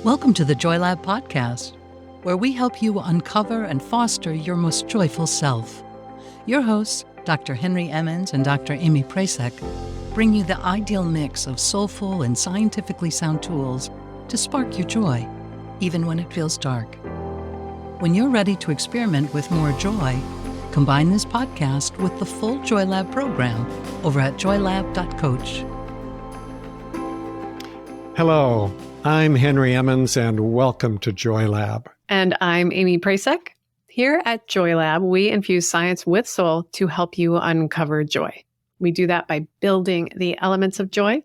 Welcome to the Joy Lab podcast, where we help you uncover and foster your most joyful self. Your hosts, Dr. Henry Emmons and Dr. Amy Prasek, bring you the ideal mix of soulful and scientifically sound tools to spark your joy, even when it feels dark. When you're ready to experiment with more joy, combine this podcast with the full Joy Lab program over at joylab.coach. Hello, I'm Henry Emmons, and welcome to Joy Lab. And I'm Amy Prasek. Here at Joy Lab, we infuse science with soul to help you uncover joy. We do that by building the elements of joy.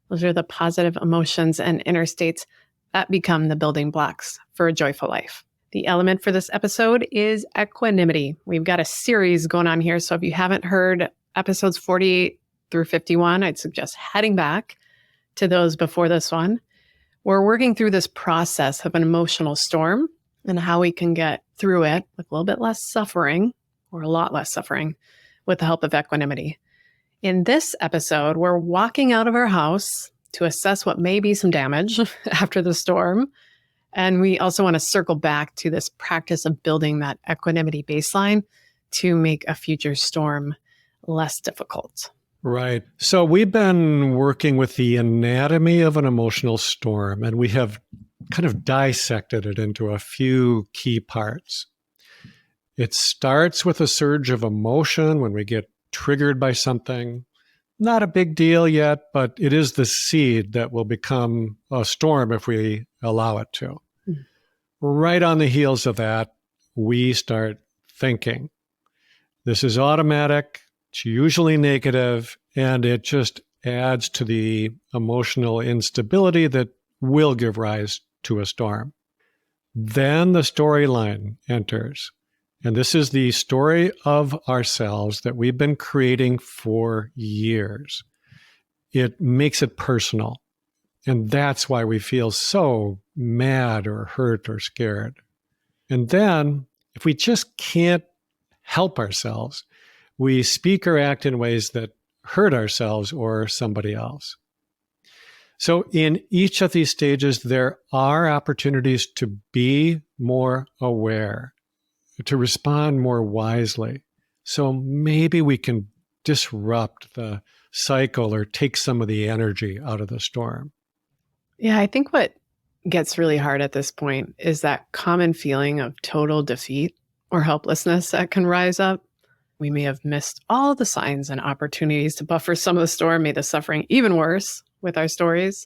Those are the positive emotions and inner states that become the building blocks for a joyful life. The element for this episode is equanimity. We've got a series going on here, so if you haven't heard episodes 48 through 51, I'd suggest heading back to those before this one. We're working through this process of an emotional storm and how we can get through it with a little bit less suffering, or a lot less suffering, with the help of equanimity. In this episode, we're walking out of our house to assess what may be some damage after the storm. And we also want to circle back to this practice of building that equanimity baseline to make a future storm less difficult. Right. So we've been working with the anatomy of an emotional storm, and we have kind of dissected it into a few key parts. It starts with a surge of emotion when we get triggered by something. Not a big deal yet, but it is the seed that will become a storm if we allow it to. Right on the heels of that, we start thinking. This is automatic. It's usually negative, and it just adds to the emotional instability that will give rise to a storm. Then the storyline enters, and this is the story of ourselves that we've been creating for years. It makes it personal, and that's why we feel so mad or hurt or scared. And then, if we just can't help ourselves, we speak or act in ways that hurt ourselves or somebody else. So in each of these stages, there are opportunities to be more aware, to respond more wisely. So maybe we can disrupt the cycle or take some of the energy out of the storm. Yeah, I think what gets really hard at this point is that common feeling of total defeat or helplessness that can rise up. We may have missed all the signs and opportunities to buffer some of the storm, made the suffering even worse with our stories.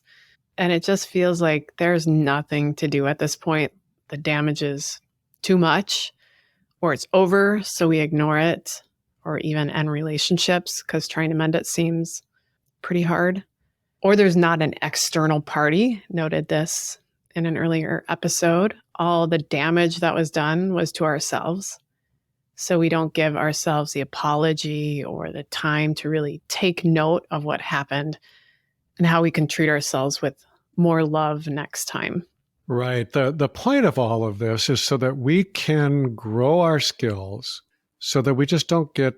And it just feels like there's nothing to do at this point. The damage is too much, or it's over, so we ignore it, or even end relationships because trying to mend it seems pretty hard. Or there's not an external party. Noted this in an earlier episode. All the damage that was done was to ourselves. So we don't give ourselves the apology or the time to really take note of what happened and how we can treat ourselves with more love next time. Right. The point of all of this is so that we can grow our skills so that we just don't get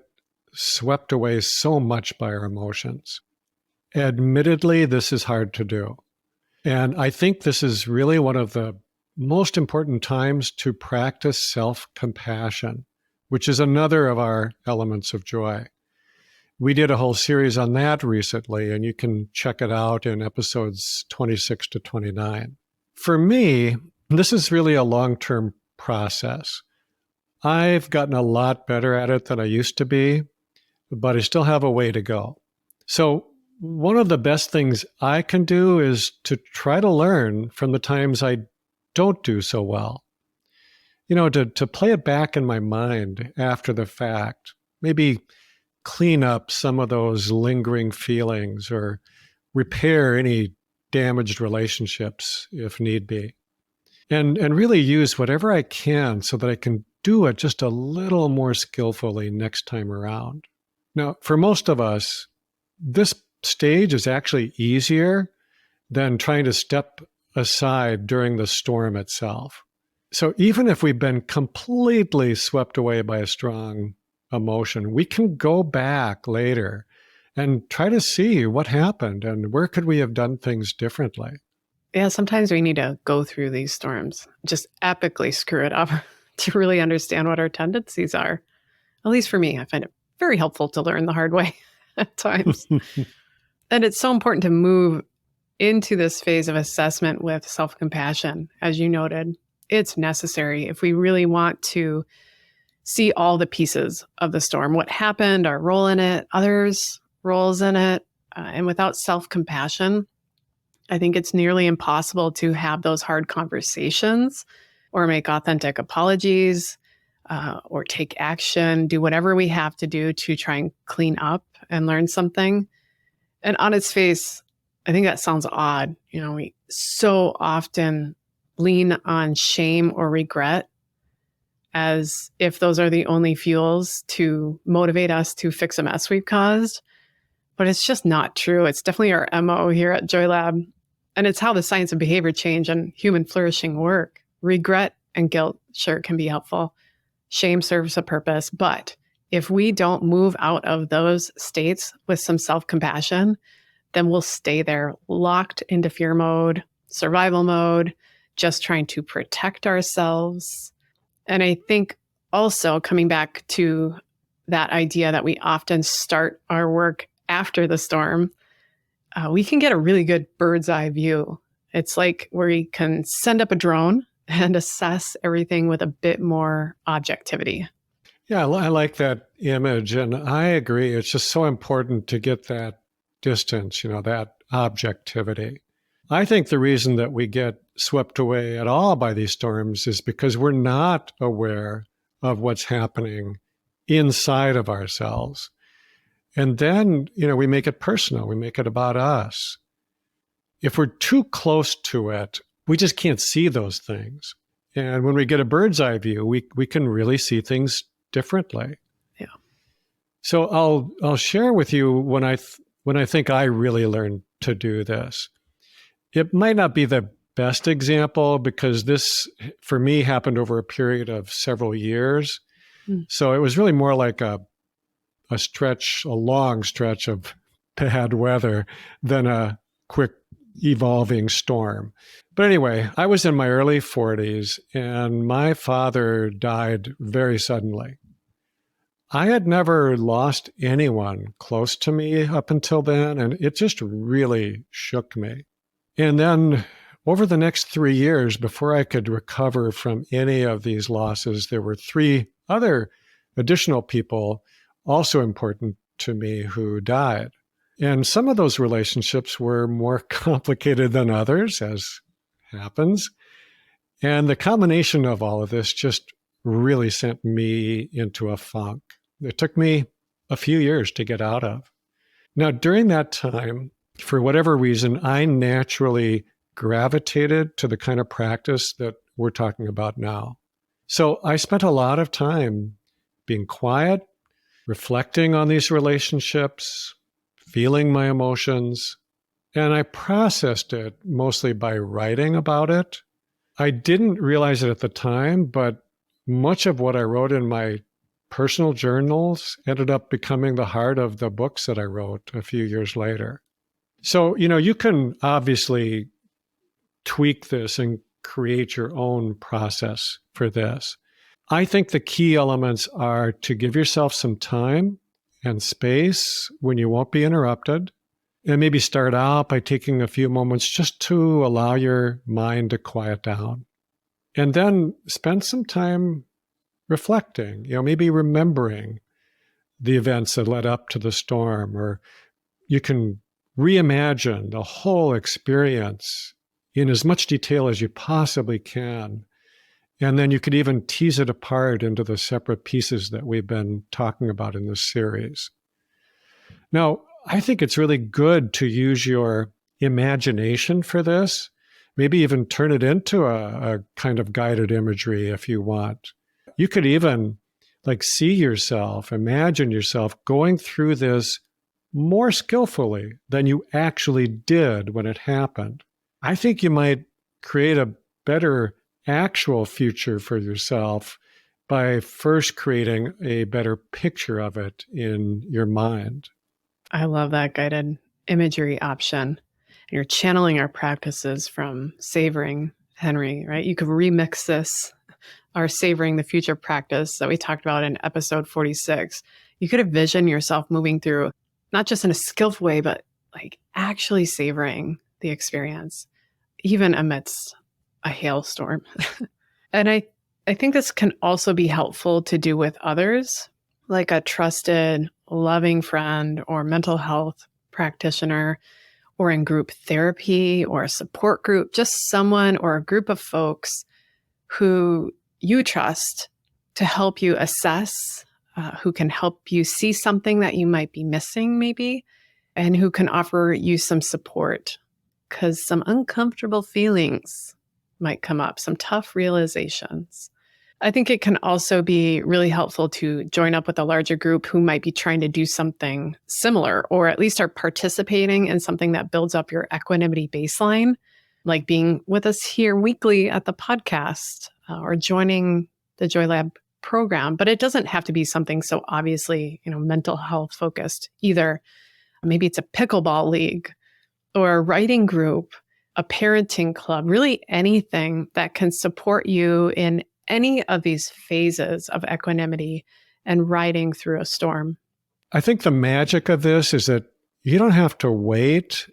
swept away so much by our emotions. Admittedly, this is hard to do. And I think this is really one of the most important times to practice self-compassion, which is another of our elements of joy. We did a whole series on that recently, and you can check it out in episodes 26 to 29. For me, this is really a long-term process. I've gotten a lot better at it than I used to be, but I still have a way to go. So one of the best things I can do is to try to learn from the times I don't do so well. To play it back in my mind after the fact, maybe clean up some of those lingering feelings or repair any damaged relationships if need be. And really use whatever I can so that I can do it just a little more skillfully next time around. Now, for most of us, this stage is actually easier than trying to step aside during the storm itself. So even if we've been completely swept away by a strong emotion, we can go back later and try to see what happened and where could we have done things differently. Yeah, sometimes we need to go through these storms, just epically screw it up to really understand what our tendencies are. At least for me, I find it very helpful to learn the hard way at times. And it's so important to move into this phase of assessment with self-compassion. As you noted, it's necessary if we really want to see all the pieces of the storm, what happened, our role in it, others' roles in it. And without self-compassion, I think it's nearly impossible to have those hard conversations or make authentic apologies or take action, do whatever we have to do to try and clean up and learn something. And on its face, I think that sounds odd. We so often lean on shame or regret as if those are the only fuels to motivate us to fix a mess we've caused. But it's just not true. It's definitely our MO here at Joy Lab. And it's how the science of behavior change and human flourishing work. Regret and guilt sure can be helpful. Shame serves a purpose. But if we don't move out of those states with some self-compassion, then we'll stay there locked into fear mode, survival mode, just trying to protect ourselves. And I think also coming back to that idea that we often start our work after the storm, we can get a really good bird's eye view. It's like where we can send up a drone and assess everything with a bit more objectivity. Yeah, I like that image. And I agree. It's just so important to get that distance, that objectivity. I think the reason that we get swept away at all by these storms is because we're not aware of what's happening inside of ourselves. And then, we make it personal. We make it about us. If we're too close to it, we just can't see those things. And when we get a bird's eye view, we can really see things differently. Yeah. So I'll share with you when I think I really learned to do this. It might not be the best example because this, for me, happened over a period of several years. So it was really more like a long stretch of bad weather than a quick evolving storm. But anyway, I was in my early 40s and my father died very suddenly. I had never lost anyone close to me up until then, and it just really shook me. And then over the next 3 years, before I could recover from any of these losses, there were 3 other additional people also important to me who died. And some of those relationships were more complicated than others, as happens. And the combination of all of this just really sent me into a funk. It took me a few years to get out of. Now, during that time, for whatever reason, I naturally gravitated to the kind of practice that we're talking about now. So I spent a lot of time being quiet, reflecting on these relationships, feeling my emotions, and I processed it mostly by writing about it. I didn't realize it at the time, but much of what I wrote in my personal journals ended up becoming the heart of the books that I wrote a few years later. So, you can obviously tweak this and create your own process for this. I think the key elements are to give yourself some time and space when you won't be interrupted, and maybe start out by taking a few moments just to allow your mind to quiet down. And then spend some time reflecting, maybe remembering the events that led up to the storm, or you can reimagine the whole experience in as much detail as you possibly can. And then you could even tease it apart into the separate pieces that we've been talking about in this series. Now, I think it's really good to use your imagination for this, maybe even turn it into a kind of guided imagery if you want. You could even see yourself, imagine yourself going through this more skillfully than you actually did when it happened. I think you might create a better actual future for yourself by first creating a better picture of it in your mind. I love that guided imagery option. You're channeling our practices from savoring, Henry, right? You could remix this, our savoring the future practice that we talked about in episode 46. You could envision yourself moving through, not just in a skillful way, but like actually savoring the experience, even amidst a hailstorm. And I think this can also be helpful to do with others, like a trusted, loving friend or mental health practitioner, or in group therapy or a support group, just someone or a group of folks who you trust to help you assess, who can help you see something that you might be missing maybe, and who can offer you some support, because some uncomfortable feelings might come up, some tough realizations. I think it can also be really helpful to join up with a larger group who might be trying to do something similar, or at least are participating in something that builds up your equanimity baseline, like being with us here weekly at the podcast or joining the Joy Lab program. But it doesn't have to be something so obviously, mental health focused either. Maybe it's a pickleball league or a writing group, a parenting club, really anything that can support you in any of these phases of equanimity and riding through a storm. I think the magic of this is that you don't have to wait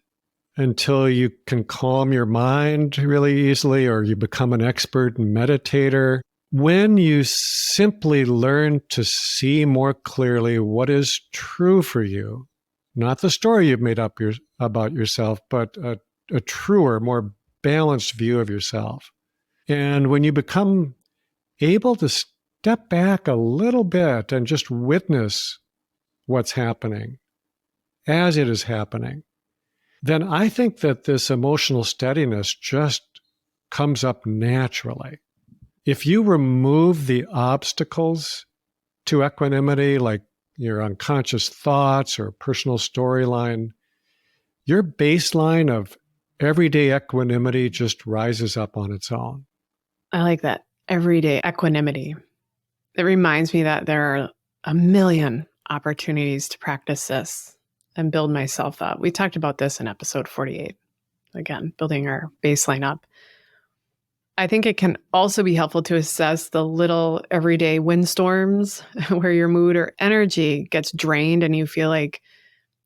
until you can calm your mind really easily or you become an expert meditator. When you simply learn to see more clearly what is true for you, not the story you've made up about yourself, but a truer, more balanced view of yourself. And when you become able to step back a little bit and just witness what's happening as it is happening, then I think that this emotional steadiness just comes up naturally. If you remove the obstacles to equanimity, like your unconscious thoughts or personal storyline, your baseline of everyday equanimity just rises up on its own. I like that. Everyday equanimity. It reminds me that there are a million opportunities to practice this and build myself up. We talked about this in episode 48. Again, building our baseline up. I think it can also be helpful to assess the little everyday windstorms where your mood or energy gets drained and you feel like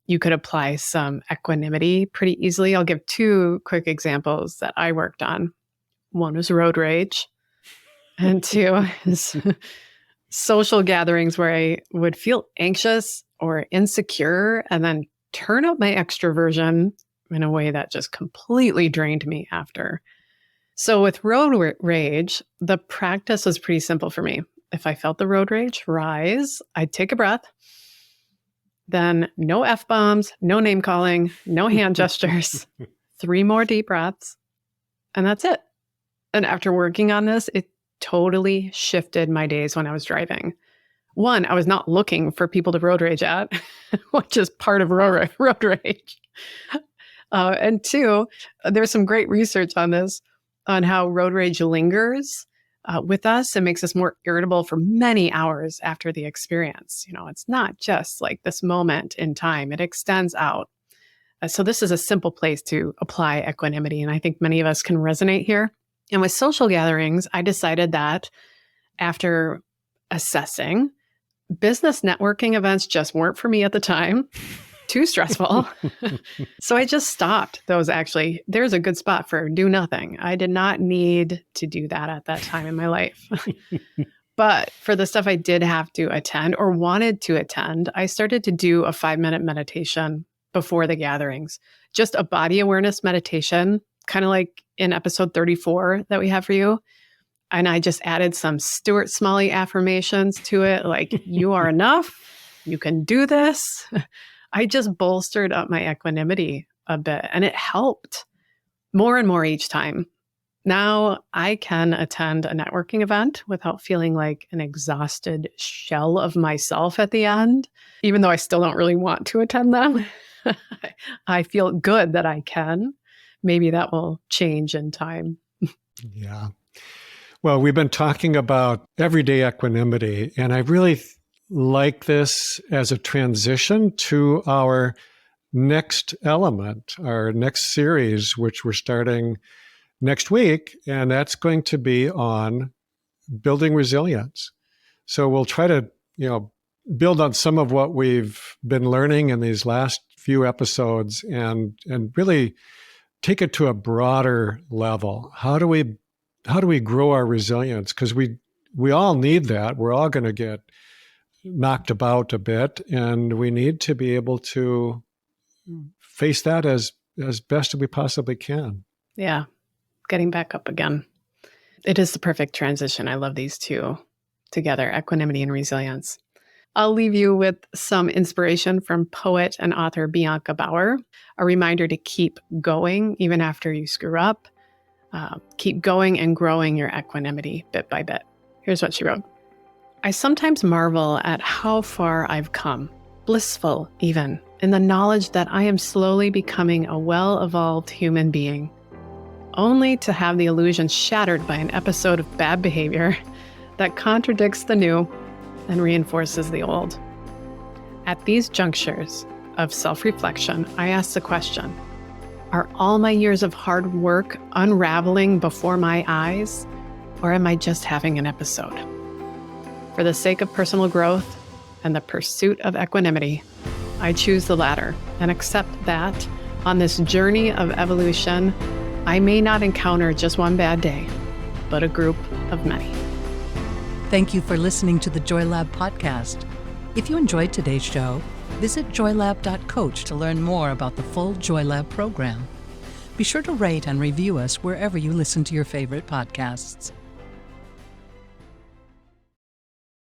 you could apply some equanimity pretty easily. I'll give two quick examples that I worked on. One was road rage. And two is social gatherings where I would feel anxious or insecure and then turn up my extroversion in a way that just completely drained me after. So with road rage, the practice was pretty simple for me. If I felt the road rage rise, I'd take a breath. Then no F-bombs, no name calling, no hand gestures, 3 more deep breaths, and that's it. And after working on this, it totally shifted my days when I was driving. One, I was not looking for people to road rage at, which is part of road rage. And two, there's some great research on this, on how road rage lingers with us and makes us more irritable for many hours after the experience. It's not just like this moment in time, it extends out. So this is a simple place to apply equanimity. And I think many of us can resonate here. And with social gatherings, I decided that after assessing, business networking events just weren't for me at the time, too stressful. So I just stopped those actually. There's a good spot for do nothing. I did not need to do that at that time in my life. But for the stuff I did have to attend or wanted to attend, I started to do a 5-minute meditation before the gatherings, just a body awareness meditation, kind of like in episode 34 that we have for you. And I just added some Stuart Smalley affirmations to it, like, you are enough, you can do this. I just bolstered up my equanimity a bit, and it helped more and more each time. Now I can attend a networking event without feeling like an exhausted shell of myself at the end, even though I still don't really want to attend them. I feel good that I can. Maybe that will change in time. Yeah. Well, we've been talking about everyday equanimity, and I really like this as a transition to our next element, our next series, which we're starting next week, and that's going to be on building resilience. So we'll try to, build on some of what we've been learning in these last few episodes and really take it to a broader level. How do we grow our resilience? Because we all need that. We're all going to get knocked about a bit, and we need to be able to face that as best as we possibly can. Yeah, getting back up again. It is the perfect transition. I love these two together, equanimity and resilience. I'll leave you with some inspiration from poet and author Bianca Bauer, a reminder to keep going even after you screw up. Keep going and growing your equanimity bit by bit. Here's what she wrote. I sometimes marvel at how far I've come, blissful even, in the knowledge that I am slowly becoming a well-evolved human being, only to have the illusion shattered by an episode of bad behavior that contradicts the new and reinforces the old. At these junctures of self-reflection, I ask the question, are all my years of hard work unraveling before my eyes, or am I just having an episode? For the sake of personal growth and the pursuit of equanimity, I choose the latter and accept that on this journey of evolution, I may not encounter just one bad day, but a group of many. Thank you for listening to the Joy Lab podcast. If you enjoyed today's show, visit joylab.coach to learn more about the full Joy Lab program. Be sure to rate and review us wherever you listen to your favorite podcasts.